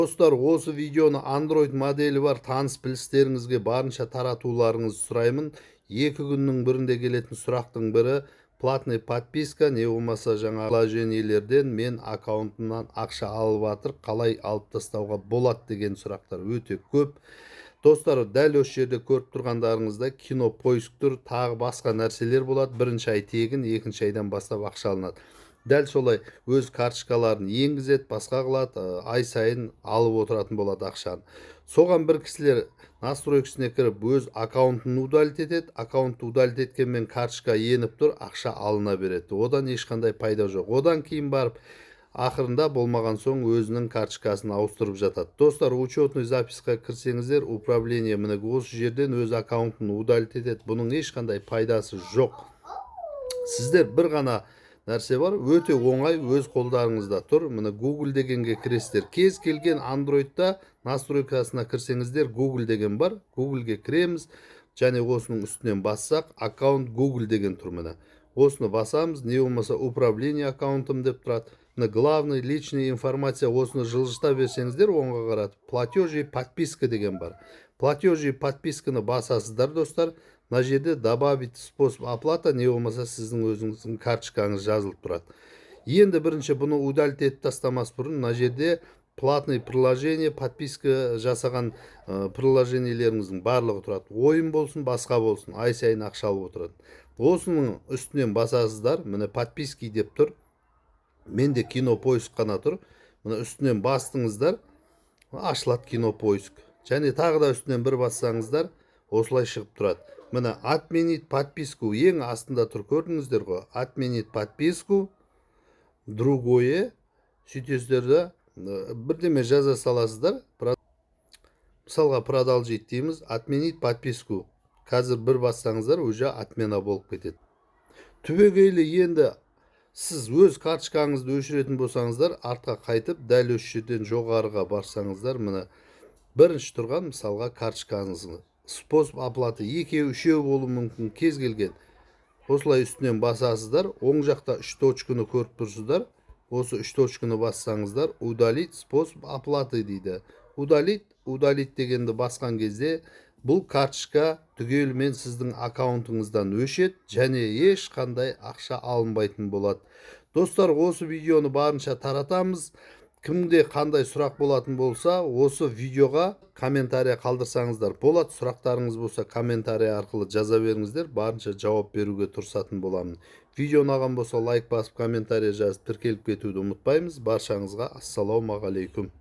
Dostlar, осы видеоны Android модели бар таныс білістеріңізге барынша таратуларыңызды сұраймын. 2 күннің бірінде келетін сұрақтың бірі платный подписка не болмаса жаңа приложениелерден мен аккаунтымнан ақша алып жатыр, қалай алып тастауға болады деген сұрақтар өте көп. Достар, дәл осы жерде көріп тұрғандарыңызда кинопоиск тұр, тағы басқа нәрселер болады. Бірінші ай тегін, екінші айдан бастап ақша алынады. Дәл солай өз карточкаларын енгізеді, басқа қылады, ай сайын алып отыратын болады ақшаны. Соған бір кісілер настройкасына кіріп өз аккаунтын удалить етеді. Аккаунтты удалить еткенмен карточка еніп тұр, ақша алына береді. Одан ешқандай пайда жоқ. Одан кейін барып ақырында болмаған соң өзінің карточкасын ауыстырып жатады. Достар, учетный записқа кірсеңіздер, управление міне осы жерден өз аккаунтын удалить етеді. Бұның ешқандай пайдасы жоқ. Сіздер бір ғана нәрсе бар, өте оңай, өз қолдарыңызда тұр. Міне Google дегенге кіресіздер. Кез келген Android'та настройкасына кірсеңіздер, Google деген бар. Google'ге кіреміз, және осының үстінен бассақ, аккаунт Google деген тұр міне. Осыны басамыз, не болмаса управление аккаунтым деп тұрады. Міне главный личный информация, осыны жылжыта берсеңіздер, оңға қаратып, платежи подписка деген бар. Платежи подписканы басасыздар, достар. Мына жерде добавить способ оплата, не болмаса сіздің өзіңіздің карточкаңыз жазылып тұрады. Енді бірінші бұны удалить етіп тастамас бұрын мына жерде платный приложение, подписка жасаған приложениелеріңіздің барлығы тұрады. Ойын болсын, басқа болсын, ай сайын ақша алып отырады. Осының үстінен басасыздар, міне подписки деп тұр. Менде кинопоиск қана тұр. Міне үстінен бастыңыздар, ашылады кинопоиск. Және тағы да үстінен бір бассаңыздар, осылай шығып тұрады. Міне отменить подписку ең астында тұр, көрдіңіздер ғой. Отменить подписку, другое, сөйтесіздерді бірдеме жаза саласыздар. Мысалға продолжить дейміз, отменить подписку. Қазір бір бассаңыздар, уже отмена болып кетеді. Түбегейлі енді сіз өз карточкаңызды өшіретін болсаңыздар, артқа қайтып, дәл осы жерден жоғарыға барсаңыздар, міне бірінші тұрған мысалға карточкаңызды. Способ оплаты екеу, үшеу болуы мүмкін, кез келген. Осылай үстінен басасыздар, оң жақта 3 точканы көріп тұрсыздар. Осы 3 точканы бассаңыздар, удалить способ оплаты дейді. Удалить дегенді басқан кезде бұл карточка түгелімен сіздің аккаунтыңыздан өшеді, және ешқандай ақша алынбайтын болады. Достар, осы видеоны барынша таратамыз. Кімде қандай сұрақ болатын болса, осы видеоға комментария қалдырсаңыздар болады. Сұрақтарыңыз болса, комментария арқылы жаза беріңіздер, барынша жауап беруге тырысатын боламын. Видео ұнаған болса, лайк басып, комментария жазып, тіркеліп кетуді ұмытпаймыз. Баршаңызға ассалаумағалейкум.